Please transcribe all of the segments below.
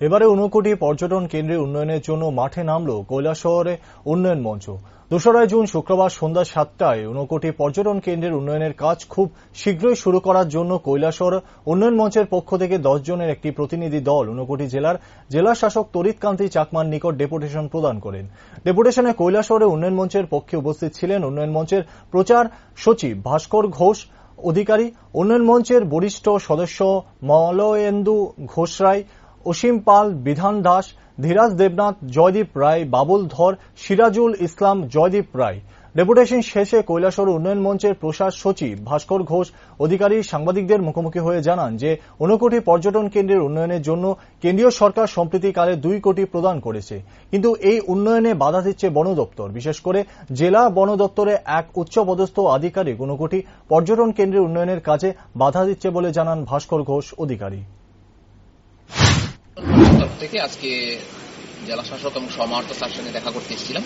এবারে ২৯ কোটি পর্যটন কেন্দ্রের উন্নয়নের জন্য মাঠে নামল কৈলাসহরে উন্নয়ন মঞ্চ। ২রা জুন শুক্রবার সন্ধ্যা ৭টায় ২৯ কোটি পর্যটন কেন্দ্রের উন্নয়নের কাজ খুব শীঘ্রই শুরু করার জন্য কৈলাসহর উন্নয়ন মঞ্চের পক্ষ থেকে ১০ জনের একটি প্রতিনিধি দল ২৯ কোটি জেলার জেলা শাসক তরিৎ কান্তি চাকমার নিকট ডেপুটেশন প্রদান করেন। ডেপুটেশনে কৈলাসহরে উন্নয়ন মঞ্চের পক্ষে উপস্থিত ছিলেন উন্নয়ন মঞ্চের প্রচার সচিব ভাস্কর ঘোষ অধিকারী, উন্নয়ন মঞ্চের বরিষ্ঠ সদস্য মলয়েন্দু ঘোষরায়, অসীম পাল, বিধান দাস, ধীরাজ দেবনাথ, জয়দীপ রায়, বাবুল ধর, সিরাজুল ইসলাম, জয়দীপ রায়। ডেপুটেশন শেষে কৈলাসহর উন্নয়ন মঞ্চের প্রচার সচিব ভাস্কর ঘোষ অধিকারী সাংবাদিকদের মুখোমুখি হয়ে জানান যে ২৯ কোটি পর্যটন কেন্দ্রের উন্নয়নের জন্য কেন্দ্রীয় সরকার সম্প্রতিকালে ২ কোটি প্রদান করেছে, কিন্তু এই উন্নয়নে বাধা দিচ্ছে বন দপ্তর। বিশেষ করে জেলা বন দপ্তরে এক উচ্চপদস্থ আধিকারিক ২৯ কোটি পর্যটন কেন্দ্রের উন্নয়নের কাজে বাধা দিচ্ছে বলে জানান ভাস্কর ঘোষ অধিকারী। থেকে আজকে জেলা শাসক এবং সমাহর্ত স্যার সঙ্গে দেখা করতে এসেছিলাম।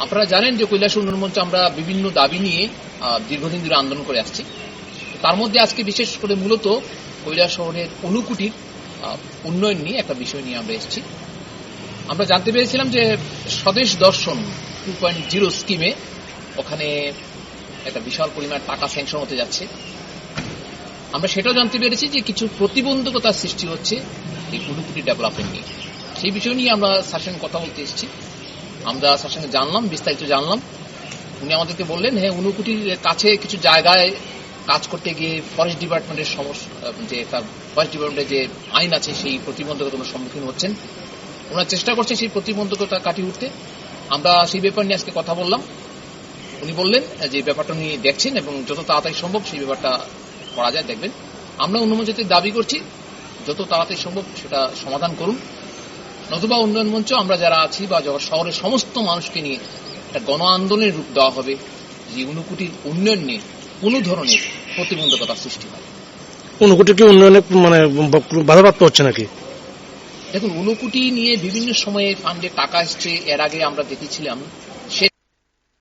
আপনারা জানেন যে কৈলাসহর উন্নয়ন মঞ্চে আমরা বিভিন্ন দাবি নিয়ে দীর্ঘদিন ধরে আন্দোলন করে আসছি। তার মধ্যে আজকে বিশেষ করে মূলত কৈলাসহরের ২৯ কোটির উন্নয়ন নিয়ে একটা বিষয় নিয়ে আমরা এসেছি। আমরা জানতে পেরেছিলাম যে স্বদেশ দর্শন 2.0 স্কিমে ওখানে একটা বিশাল পরিমাণ টাকা স্যাংশন হতে যাচ্ছে। আমরা সেটাও জানতে পেরেছি যে কিছু প্রতিবন্ধকতার সৃষ্টি হচ্ছে এই ২৯ কোটি ডেভেলপমেন্ট নিয়ে। সেই বিষয় নিয়ে আমরা স্যার সঙ্গে কথা বলতে এসেছি। আমরা স্যার সঙ্গে জানলাম, বিস্তারিত জানলাম। উনি আমাদেরকে বললেন, হ্যাঁ, ২৯ কোটির কাছে কিছু জায়গায় কাজ করতে গিয়ে ফরেস্ট ডিপার্টমেন্টের যে ফরেস্ট ডিপার্টমেন্টের যে আইন আছে সেই প্রতিবন্ধকতার সম্মুখীন হচ্ছেন। ওনারা চেষ্টা করছে সেই প্রতিবন্ধকতা কাটিয়ে উঠতে। আমরা সেই ব্যাপার নিয়ে আজকে কথা বললাম। উনি বললেন যে ব্যাপারটা উনি দেখছেন এবং যত তাড়াতাড়ি সম্ভব সেই ব্যাপারটা করা যায় দেখবেন। আমরা উন্নয়ন মঞ্চে দাবি করছি যত তাড়াতাড়ি সম্ভব সেটা সমাধান করুন, নতুবা উন্নয়ন মঞ্চ আমরা যারা আছি বা শহরের সমস্ত মানুষকে নিয়ে একটা গণ আন্দোলনের রূপ দেওয়া হবে যে ২৯ কোটির উন্নয়ন নিয়ে কোনো ধরনের প্রতিবন্ধকতা সৃষ্টি হয়। ২৯ কোটি কি উন্নয়নে মানে বাধাপ্রাপ্ত হচ্ছে নাকি? দেখুন, ২৯ কোটি নিয়ে বিভিন্ন সময়ে ফান্ডে টাকা এসছে। এর আগে আমরা দেখেছিলাম